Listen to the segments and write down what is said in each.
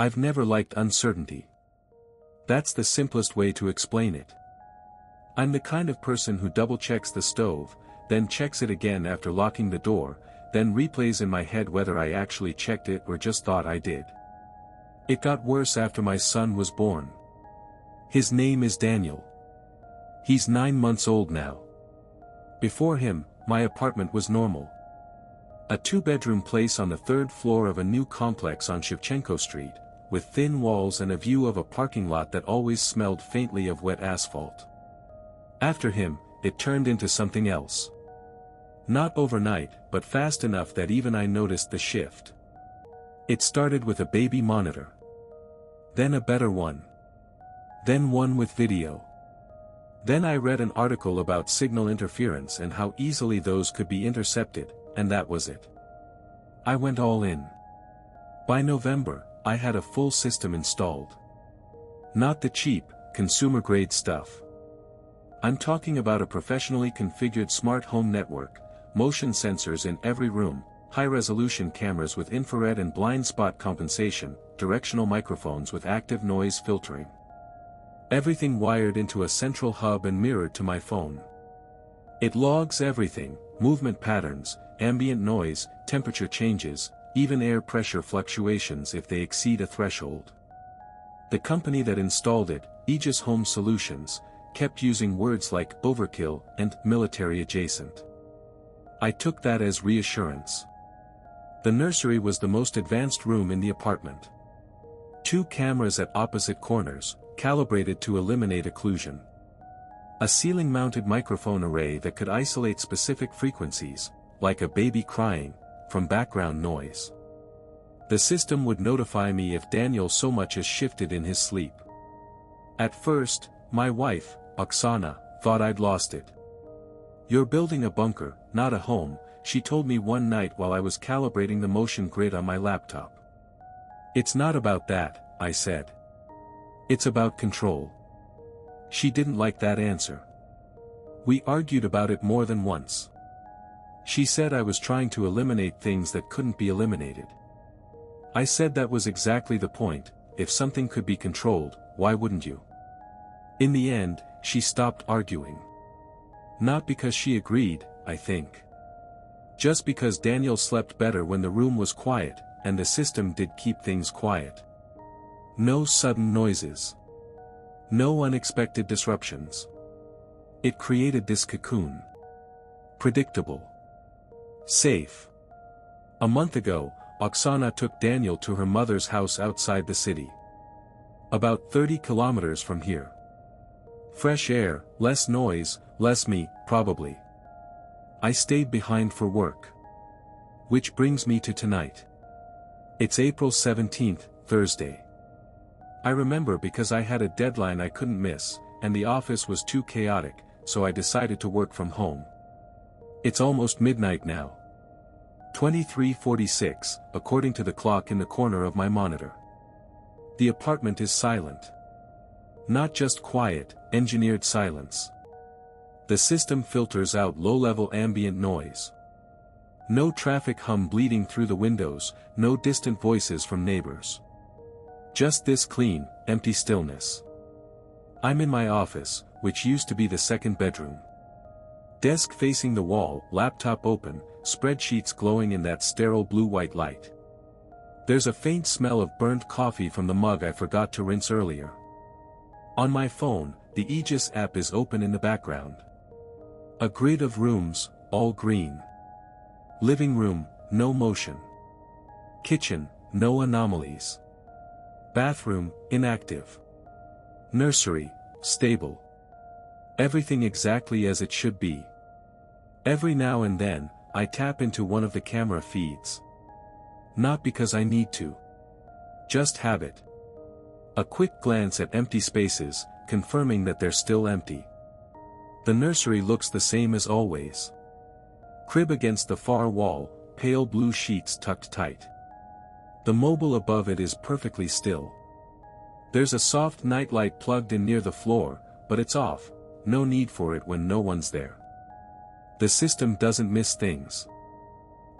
I've never liked uncertainty. That's the simplest way to explain it. I'm the kind of person who double-checks the stove, then checks it again after locking the door, then replays in my head whether I actually checked it or just thought I did. It got worse after my son was born. His name is Daniel. He's 9 months old now. Before him, my apartment was normal. A 2-bedroom place on the 3rd floor of a new complex on Shevchenko Street, with thin walls and a view of a parking lot that always smelled faintly of wet asphalt. After him, it turned into something else. Not overnight, but fast enough that even I noticed the shift. It started with a baby monitor. Then a better one. Then one with video. Then I read an article about signal interference and how easily those could be intercepted, and that was it. I went all in. By November, I had a full system installed. Not the cheap, consumer-grade stuff. I'm talking about a professionally configured smart home network, motion sensors in every room, high-resolution cameras with infrared and blind spot compensation, directional microphones with active noise filtering. Everything wired into a central hub and mirrored to my phone. It logs everything: movement patterns, ambient noise, temperature changes, even air pressure fluctuations if they exceed a threshold. The company that installed it, Aegis Home Solutions, kept using words like overkill and military adjacent. I took that as reassurance. The nursery was the most advanced room in the apartment. 2 cameras at opposite corners, calibrated to eliminate occlusion. A ceiling-mounted microphone array that could isolate specific frequencies, like a baby crying, from background noise. The system would notify me if Daniel so much as shifted in his sleep. At first, my wife, Oksana, thought I'd lost it. "You're building a bunker, not a home," she told me one night while I was calibrating the motion grid on my laptop. "It's not about that," I said. "It's about control." She didn't like that answer. We argued about it more than once. She said I was trying to eliminate things that couldn't be eliminated. I said that was exactly the point: if something could be controlled, why wouldn't you? In the end, she stopped arguing. Not because she agreed, I think. Just because Daniel slept better when the room was quiet, and the system did keep things quiet. No sudden noises. No unexpected disruptions. It created this cocoon. Predictable. Safe. A month ago, Oksana took Daniel to her mother's house outside the city. About 30 kilometers from here. Fresh air, less noise, less me, probably. I stayed behind for work. Which brings me to tonight. It's April 17th, Thursday. I remember because I had a deadline I couldn't miss, and the office was too chaotic, so I decided to work from home. It's almost midnight now. 23:46, according to the clock in the corner of my monitor. The apartment is silent. Not just quiet, engineered silence. The system filters out low-level ambient noise. No traffic hum bleeding through the windows, no distant voices from neighbors. Just this clean, empty stillness. I'm in my office, which used to be the 2nd bedroom. Desk facing the wall, laptop open, spreadsheets glowing in that sterile blue-white light. There's a faint smell of burnt coffee from the mug I forgot to rinse earlier. On my phone, the Aegis app is open in the background. A grid of rooms, all green. Living room, no motion. Kitchen, no anomalies. Bathroom, inactive. Nursery, stable. Everything exactly as it should be. Every now and then, I tap into one of the camera feeds. Not because I need to. Just habit. A quick glance at empty spaces, confirming that they're still empty. The nursery looks the same as always. Crib against the far wall, pale blue sheets tucked tight. The mobile above it is perfectly still. There's a soft nightlight plugged in near the floor, but it's off, no need for it when no one's there. The system doesn't miss things.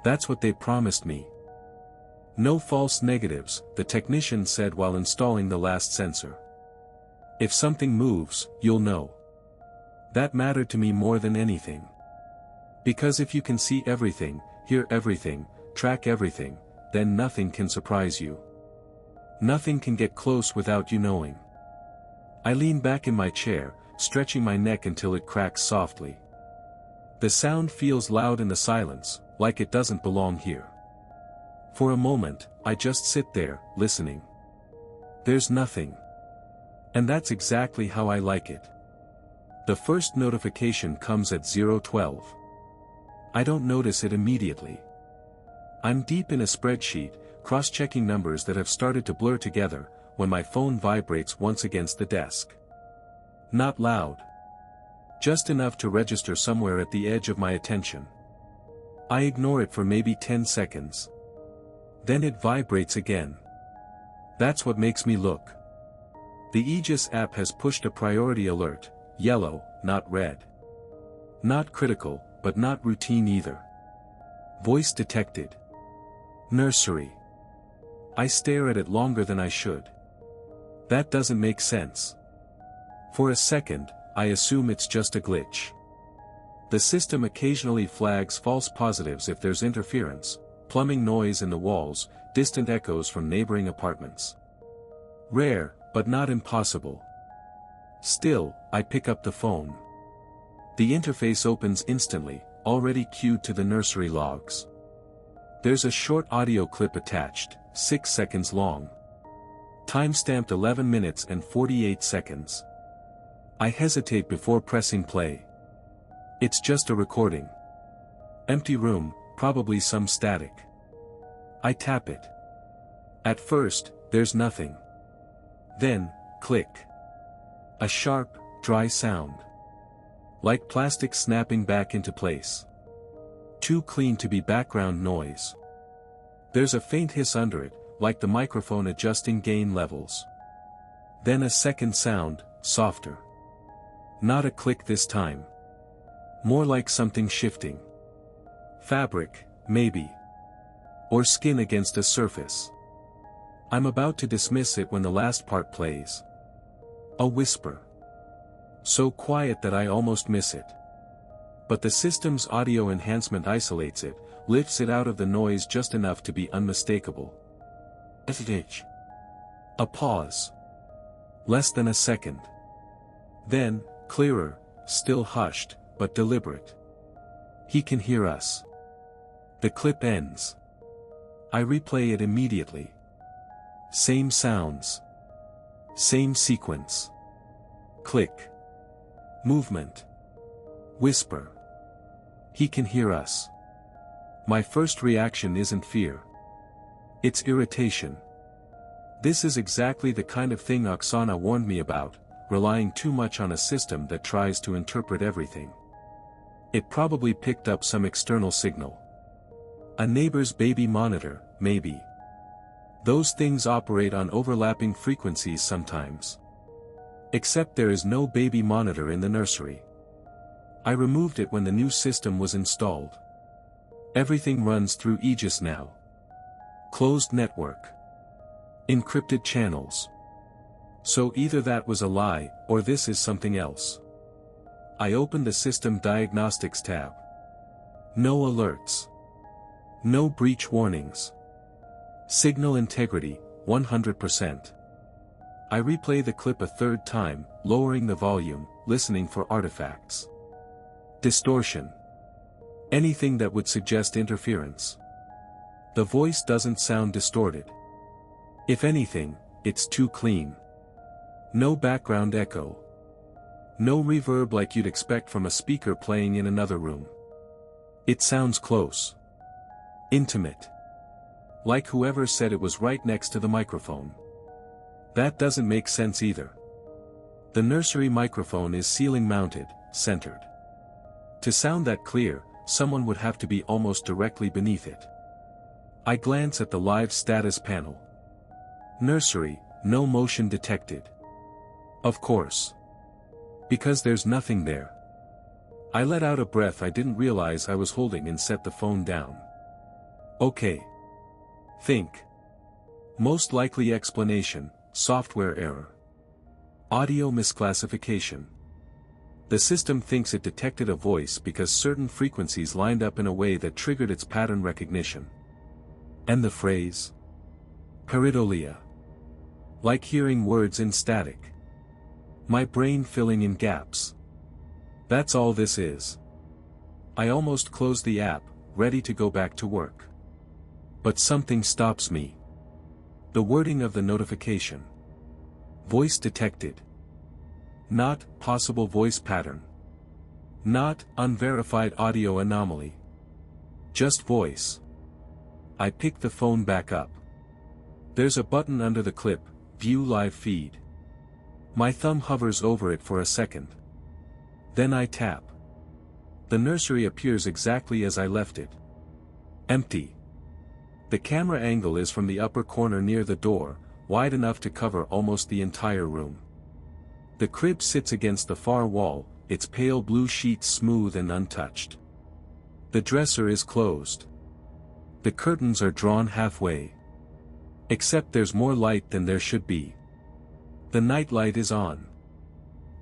That's what they promised me. No false negatives, the technician said while installing the last sensor. If something moves, you'll know. That mattered to me more than anything. Because if you can see everything, hear everything, track everything, then nothing can surprise you. Nothing can get close without you knowing. I lean back in my chair, stretching my neck until it cracks softly. The sound feels loud in the silence, like it doesn't belong here. For a moment, I just sit there, listening. There's nothing. And that's exactly how I like it. The first notification comes at 0:12. I don't notice it immediately. I'm deep in a spreadsheet, cross-checking numbers that have started to blur together, when my phone vibrates once against the desk. Not loud. Just enough to register somewhere at the edge of my attention. I ignore it for maybe 10 seconds. Then it vibrates again. That's what makes me look. The Aegis app has pushed a priority alert, yellow, not red. Not critical, but not routine either. Voice detected. Nursery. I stare at it longer than I should. That doesn't make sense. For a second, I assume it's just a glitch. The system occasionally flags false positives if there's interference, plumbing noise in the walls, distant echoes from neighboring apartments. Rare, but not impossible. Still, I pick up the phone. The interface opens instantly, already queued to the nursery logs. There's a short audio clip attached, 6 seconds long. Time-stamped 11 minutes and 48 seconds. I hesitate before pressing play. It's just a recording. Empty room, probably some static. I tap it. At first, there's nothing. Then, click. A sharp, dry sound. Like plastic snapping back into place. Too clean to be background noise. There's a faint hiss under it, like the microphone adjusting gain levels. Then a second sound, softer. Not a click this time. More like something shifting. Fabric, maybe. Or skin against a surface. I'm about to dismiss it when the last part plays. A whisper. So quiet that I almost miss it. But the system's audio enhancement isolates it, lifts it out of the noise just enough to be unmistakable. A pause. Less than a second. Then, clearer, still hushed, but deliberate. He can hear us. The clip ends. I replay it immediately. Same sounds. Same sequence. Click. Movement. Whisper. He can hear us. My first reaction isn't fear. It's irritation. This is exactly the kind of thing Oksana warned me about, relying too much on a system that tries to interpret everything. It probably picked up some external signal. A neighbor's baby monitor, maybe. Those things operate on overlapping frequencies sometimes. Except there is no baby monitor in the nursery. I removed it when the new system was installed. Everything runs through Aegis now. Closed network. Encrypted channels. So either that was a lie, or this is something else. I opened the System Diagnostics tab. No alerts. No breach warnings. Signal integrity, 100%. I replay the clip a third time, lowering the volume, listening for artifacts. Distortion. Anything that would suggest interference. The voice doesn't sound distorted. If anything, it's too clean. No background echo. No reverb like you'd expect from a speaker playing in another room. It sounds close. Intimate. Like whoever said it was right next to the microphone. That doesn't make sense either. The nursery microphone is ceiling mounted, centered. To sound that clear, someone would have to be almost directly beneath it. I glance at the live status panel. Nursery, no motion detected. Of course. Because there's nothing there. I let out a breath I didn't realize I was holding and set the phone down. Okay. Think. Most likely explanation, software error. Audio misclassification. The system thinks it detected a voice because certain frequencies lined up in a way that triggered its pattern recognition. And the phrase? Pareidolia. Like hearing words in static. My brain filling in gaps. That's all this is. I almost closed the app, ready to go back to work. But something stops me. The wording of the notification. Voice detected. Not possible voice pattern. Not unverified audio anomaly. Just voice. I pick the phone back up. There's a button under the clip, View Live Feed. My thumb hovers over it for a second. Then I tap. The nursery appears exactly as I left it. Empty. The camera angle is from the upper corner near the door, wide enough to cover almost the entire room. The crib sits against the far wall, its pale blue sheets smooth and untouched. The dresser is closed. The curtains are drawn halfway. Except there's more light than there should be. The nightlight is on.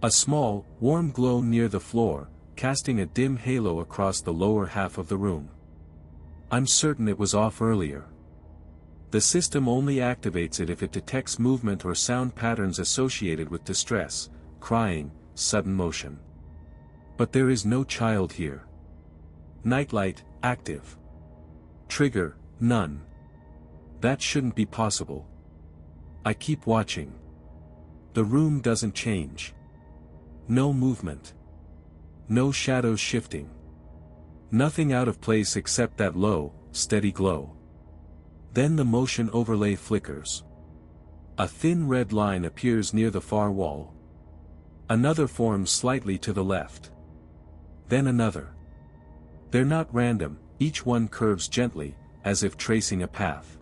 A small, warm glow near the floor, casting a dim halo across the lower half of the room. I'm certain it was off earlier. The system only activates it if it detects movement or sound patterns associated with distress, crying, sudden motion. But there is no child here. Nightlight, active. Trigger, none. That shouldn't be possible. I keep watching. The room doesn't change. No movement. No shadows shifting. Nothing out of place except that low, steady glow. Then the motion overlay flickers. A thin red line appears near the far wall. Another forms slightly to the left. Then another. They're not random, each one curves gently, as if tracing a path.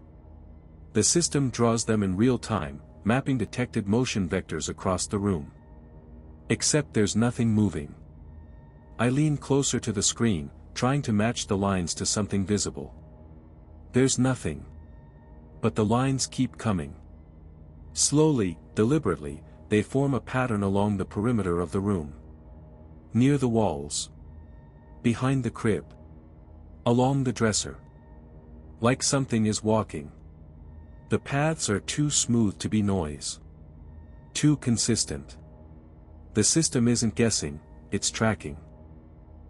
The system draws them in real time, mapping detected motion vectors across the room. Except there's nothing moving. I lean closer to the screen, trying to match the lines to something visible. There's nothing. But the lines keep coming. Slowly, deliberately, they form a pattern along the perimeter of the room. Near the walls. Behind the crib. Along the dresser. Like something is walking. The paths are too smooth to be noise. Too consistent. The system isn't guessing, it's tracking.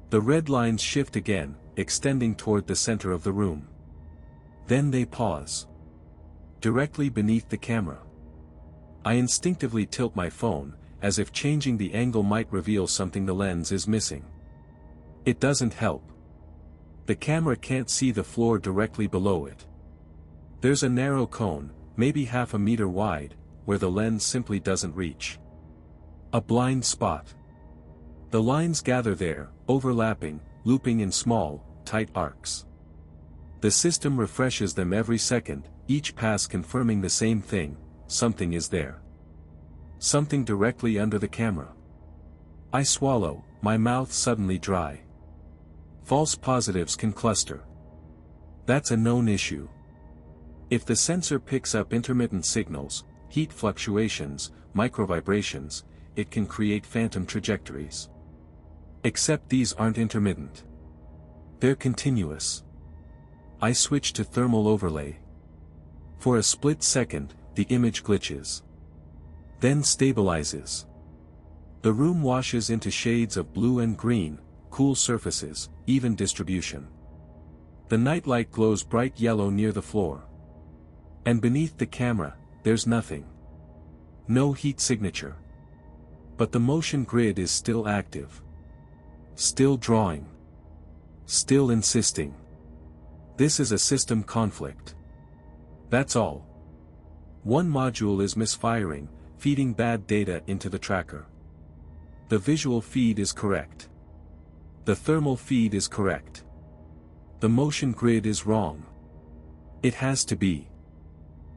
The red lines shift again, extending toward the center of the room. Then they pause. Directly beneath the camera. I instinctively tilt my phone, as if changing the angle might reveal something the lens is missing. It doesn't help. The camera can't see the floor directly below it. There's a narrow cone, maybe half a meter wide, where the lens simply doesn't reach. A blind spot. The lines gather there, overlapping, looping in small, tight arcs. The system refreshes them every second, each pass confirming the same thing: something is there. Something directly under the camera. I swallow, my mouth suddenly dry. False positives can cluster. That's a known issue. If the sensor picks up intermittent signals, heat fluctuations, microvibrations, it can create phantom trajectories. Except these aren't intermittent. They're continuous. I switch to thermal overlay. For a split second, the image glitches. Then stabilizes. The room washes into shades of blue and green, cool surfaces, even distribution. The nightlight glows bright yellow near the floor. And beneath the camera, there's nothing. No heat signature. But the motion grid is still active. Still drawing. Still insisting. This is a system conflict. That's all. One module is misfiring, feeding bad data into the tracker. The visual feed is correct. The thermal feed is correct. The motion grid is wrong. It has to be.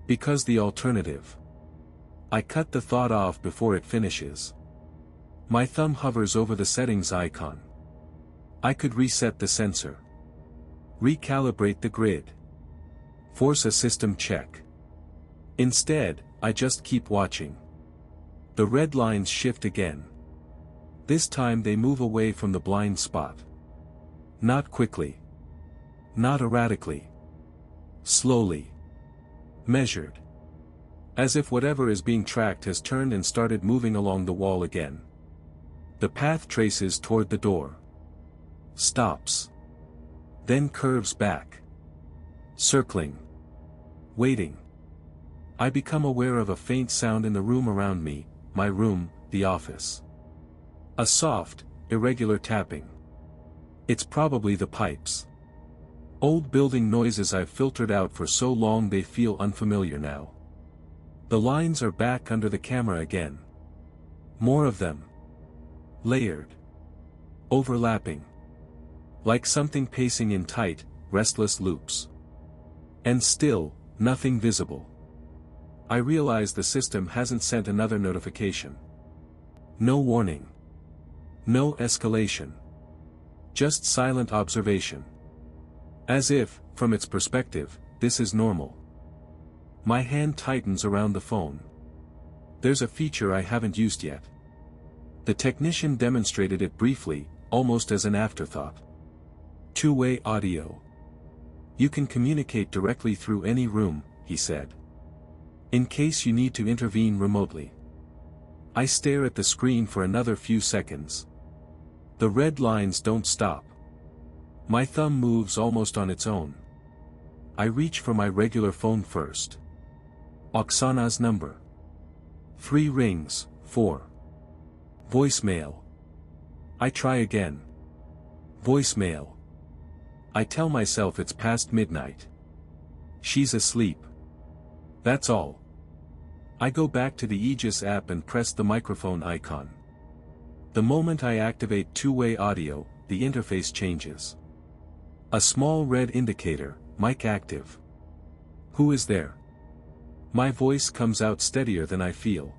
Because the alternative. I cut the thought off before it finishes. My thumb hovers over the settings icon. I could reset the sensor. Recalibrate the grid. Force a system check. Instead, I just keep watching. The red lines shift again. This time they move away from the blind spot. Not quickly. Not erratically. Slowly. Measured. As if whatever is being tracked has turned and started moving along the wall again. The path traces toward the door. Stops. Then curves back. Circling. Waiting. I become aware of a faint sound in the room around me, my room, the office. A soft, irregular tapping. It's probably the pipes. Old building noises I've filtered out for so long they feel unfamiliar now. The lines are back under the camera again. More of them. Layered. Overlapping. Like something pacing in tight, restless loops. And still, nothing visible. I realize the system hasn't sent another notification. No warning. No escalation. Just silent observation. As if, from its perspective, this is normal. My hand tightens around the phone. There's a feature I haven't used yet. The technician demonstrated it briefly, almost as an afterthought. Two-way audio. You can communicate directly through any room, he said. In case you need to intervene remotely. I stare at the screen for another few seconds. The red lines don't stop. My thumb moves almost on its own. I reach for my regular phone first. Oksana's number. 3 rings, 4. Voicemail. I try again. Voicemail. I tell myself it's past midnight. She's asleep. That's all. I go back to the Aegis app and press the microphone icon. The moment I activate two-way audio, the interface changes. A small red indicator, mic active. Who is there? My voice comes out steadier than I feel.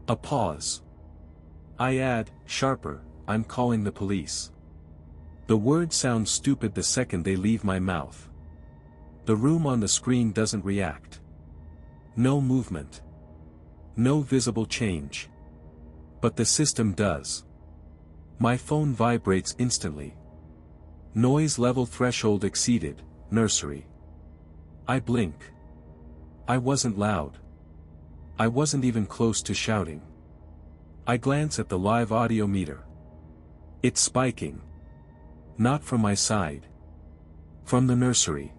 A pause. I add, sharper, I'm calling the police. The words sound stupid the second they leave my mouth. The room on the screen doesn't react. No movement. No visible change. But the system does. My phone vibrates instantly. Noise level threshold exceeded, nursery. I blink. I wasn't loud. I wasn't even close to shouting. I glance at the live audio meter. It's spiking. Not from my side. From the nursery.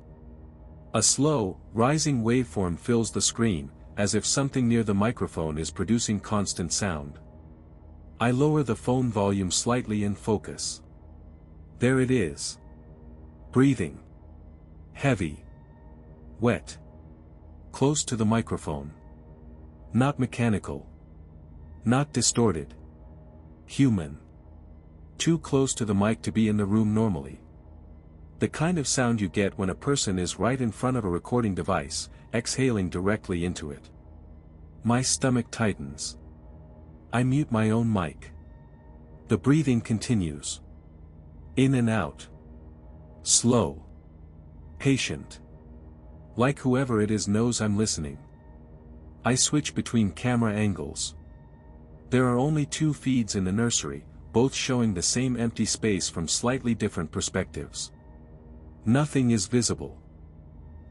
A slow, rising waveform fills the screen, as if something near the microphone is producing constant sound. I lower the phone volume slightly and focus. There it is. Breathing. Heavy. Wet. Close to the microphone. Not mechanical. Not distorted. Human. Too close to the mic to be in the room normally. The kind of sound you get when a person is right in front of a recording device, exhaling directly into it. My stomach tightens. I mute my own mic. The breathing continues. In and out. Slow. Patient. Like whoever it is knows I'm listening. I switch between camera angles. There are only 2 feeds in the nursery, both showing the same empty space from slightly different perspectives. Nothing is visible.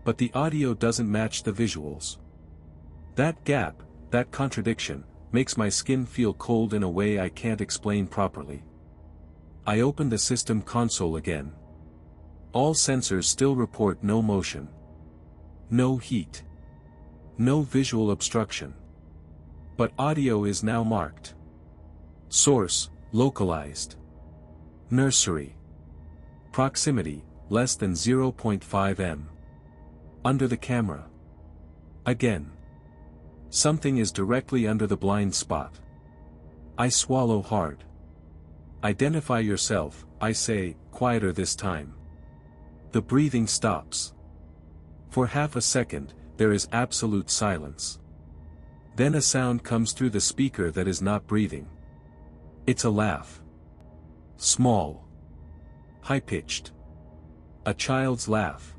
But the audio doesn't match the visuals. That gap, that contradiction, makes my skin feel cold in a way I can't explain properly. I open the system console again. All sensors still report no motion. No heat. No visual obstruction. But audio is now marked. Source, localized. Nursery. Proximity, less than 0.5 m. Under the camera. Again. Something is directly under the blind spot. I swallow hard. Identify yourself, I say, quieter this time. The breathing stops. For half a second, there is absolute silence. Then a sound comes through the speaker that is not breathing. It's a laugh. Small. High-pitched. A child's laugh.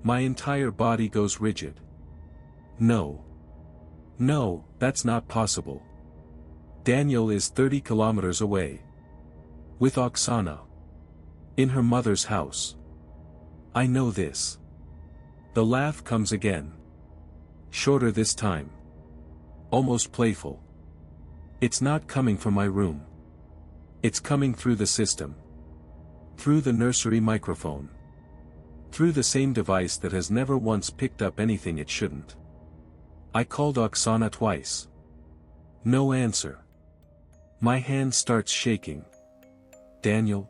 My entire body goes rigid. No. No, that's not possible. Daniel is 30 kilometers away. With Oksana. In her mother's house. I know this. The laugh comes again. Shorter this time. Almost playful. It's not coming from my room. It's coming through the system. Through the nursery microphone. Through the same device that has never once picked up anything it shouldn't. I called Oksana twice. No answer. My hand starts shaking. Daniel?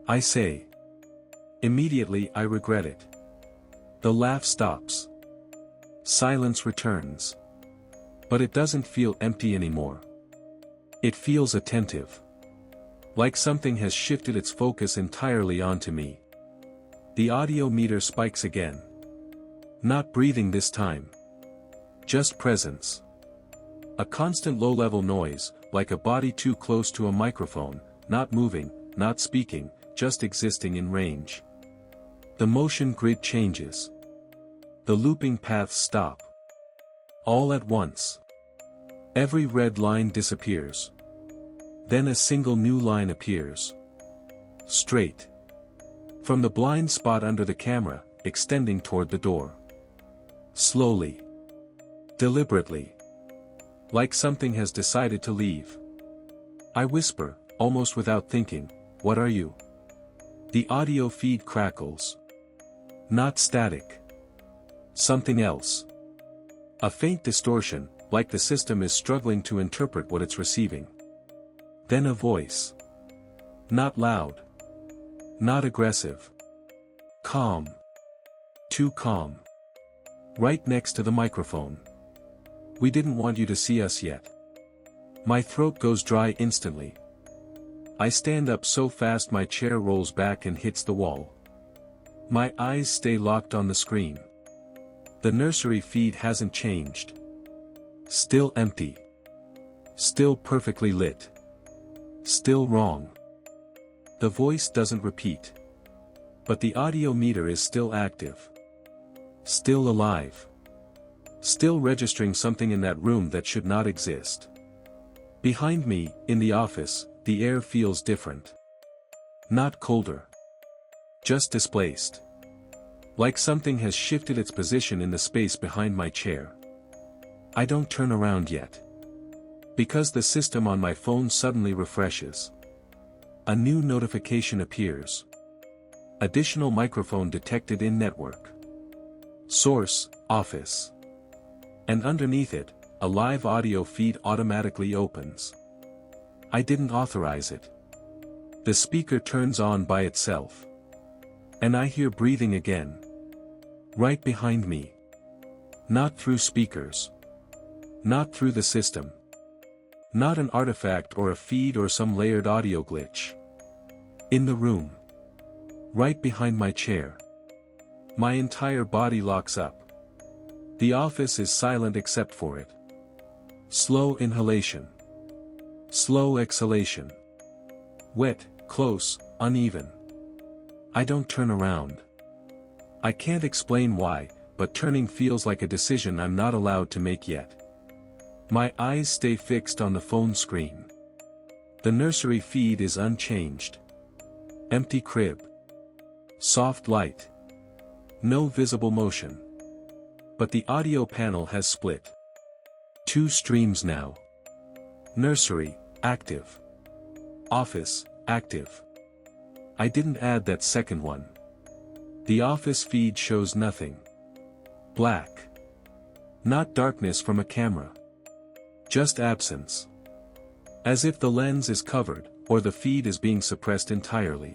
I say. Immediately I regret it. The laugh stops. Silence returns. But it doesn't feel empty anymore. It feels attentive. Like something has shifted its focus entirely onto me. The audio meter spikes again. Not breathing this time. Just presence. A constant low-level noise, like a body too close to a microphone, not moving, not speaking, just existing in range. The motion grid changes. The looping paths stop. All at once. Every red line disappears. Then a single new line appears. Straight. From the blind spot under the camera, extending toward the door. Slowly. Deliberately. Like something has decided to leave. I whisper, almost without thinking, "What are you?" The audio feed crackles. Not static. Something else. A faint distortion, like the system is struggling to interpret what it's receiving. Then a voice. Not loud. Not aggressive. Calm. Too calm. Right next to the microphone. "We didn't want you to see us yet." My throat goes dry instantly. I stand up so fast my chair rolls back and hits the wall. My eyes stay locked on the screen. The nursery feed hasn't changed. Still empty. Still perfectly lit. Still wrong. The voice doesn't repeat. But the audio meter is still active. Still alive. Still registering something in that room that should not exist. Behind me, in the office, the air feels different. Not colder. Just displaced. Like something has shifted its position in the space behind my chair. I don't turn around yet. Because the system on my phone suddenly refreshes. A new notification appears. Additional microphone detected in network. Source, office. And underneath it, a live audio feed automatically opens. I didn't authorize it. The speaker turns on by itself. And I hear breathing again. Right behind me. Not through speakers. Not through the system. Not an artifact or a feed or some layered audio glitch. In the room. Right behind my chair. My entire body locks up. The office is silent except for it. Slow inhalation. Slow exhalation. Wet, close, uneven. I don't turn around. I can't explain why, but turning feels like a decision I'm not allowed to make yet. My eyes stay fixed on the phone screen. The nursery feed is unchanged. Empty crib. Soft light. No visible motion. But the audio panel has split. 2 streams now. Nursery, active. Office, active. I didn't add that second one. The office feed shows nothing. Black. Not darkness from a camera. Just absence. As if the lens is covered, or the feed is being suppressed entirely.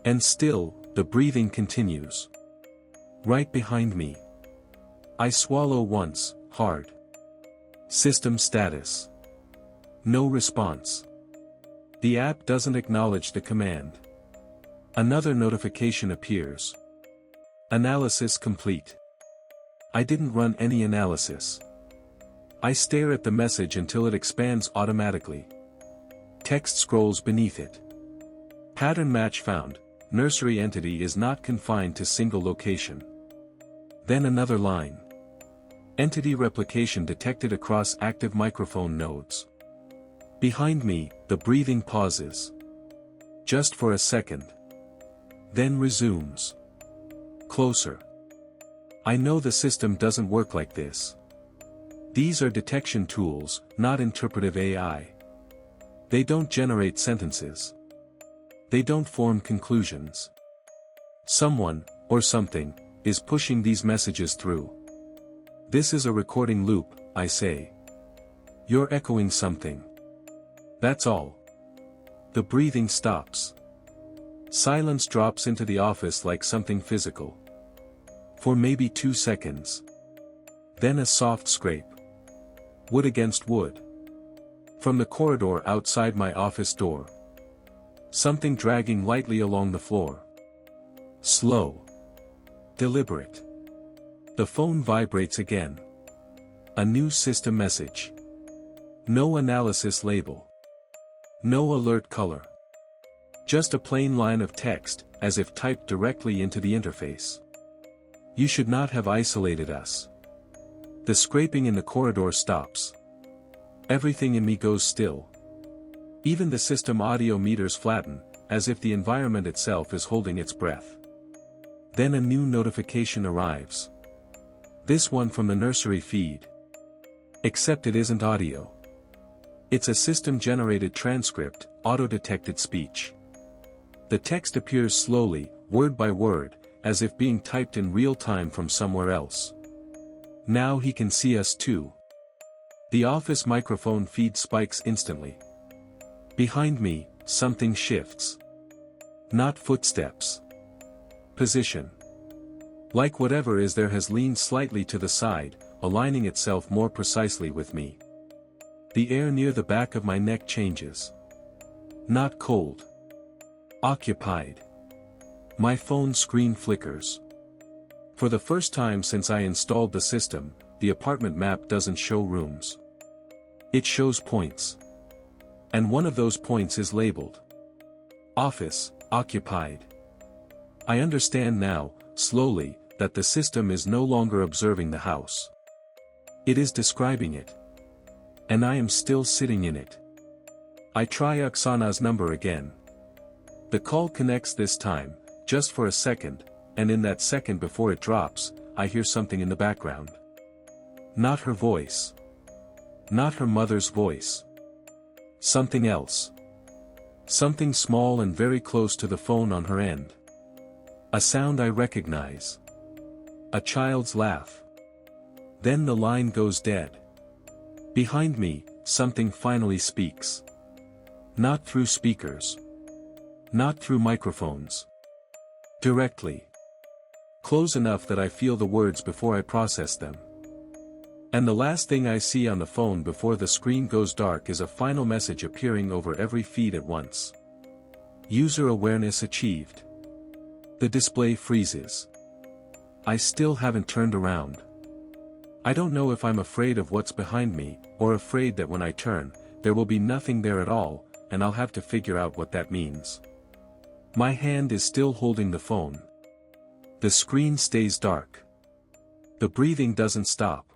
And still, the breathing continues. Right behind me. I swallow once, hard. System status. No response. The app doesn't acknowledge the command. Another notification appears. Analysis complete. I didn't run any analysis. I stare at the message until it expands automatically. Text scrolls beneath it. Pattern match found. Nursery entity is not confined to single location. Then another line. Entity replication detected across active microphone nodes. Behind me, the breathing pauses. Just for a second. Then resumes. Closer. I know the system doesn't work like this. These are detection tools, not interpretive AI. They don't generate sentences. They don't form conclusions. Someone, or something, is pushing these messages through. This is a recording loop, I say. You're echoing something. That's all. The breathing stops. Silence drops into the office like something physical. For maybe 2 seconds. Then a soft scrape. Wood against wood. From the corridor outside my office door. Something dragging lightly along the floor. Slow. Deliberate. The phone vibrates again. A new system message. No analysis label. No alert color. Just a plain line of text, as if typed directly into the interface. You should not have isolated us. The scraping in the corridor stops. Everything in me goes still. Even the system audio meters flatten, as if the environment itself is holding its breath. Then a new notification arrives. This one from the nursery feed. Except it isn't audio. It's a system-generated transcript, auto-detected speech. The text appears slowly, word by word, as if being typed in real time from somewhere else. Now he can see us too. The office microphone feed spikes instantly. Behind me, something shifts. Not footsteps. Position. Like whatever is there has leaned slightly to the side, aligning itself more precisely with me. The air near the back of my neck changes. Not cold. Occupied. My phone screen flickers. For the first time since I installed the system, the apartment map doesn't show rooms. It shows points. And one of those points is labeled. Office, occupied. I understand now, slowly, that the system is no longer observing the house. It is describing it. And I am still sitting in it. I try Oksana's number again. The call connects this time, just for a second, and in that second before it drops, I hear something in the background. Not her voice. Not her mother's voice. Something else. Something small and very close to the phone on her end. A sound I recognize. A child's laugh. Then the line goes dead. Behind me, something finally speaks. Not through speakers. Not through microphones. Directly. Close enough that I feel the words before I process them. And the last thing I see on the phone before the screen goes dark is a final message appearing over every feed at once. User awareness achieved. The display freezes. I still haven't turned around. I don't know if I'm afraid of what's behind me, or afraid that when I turn, there will be nothing there at all, and I'll have to figure out what that means. My hand is still holding the phone. The screen stays dark. The breathing doesn't stop.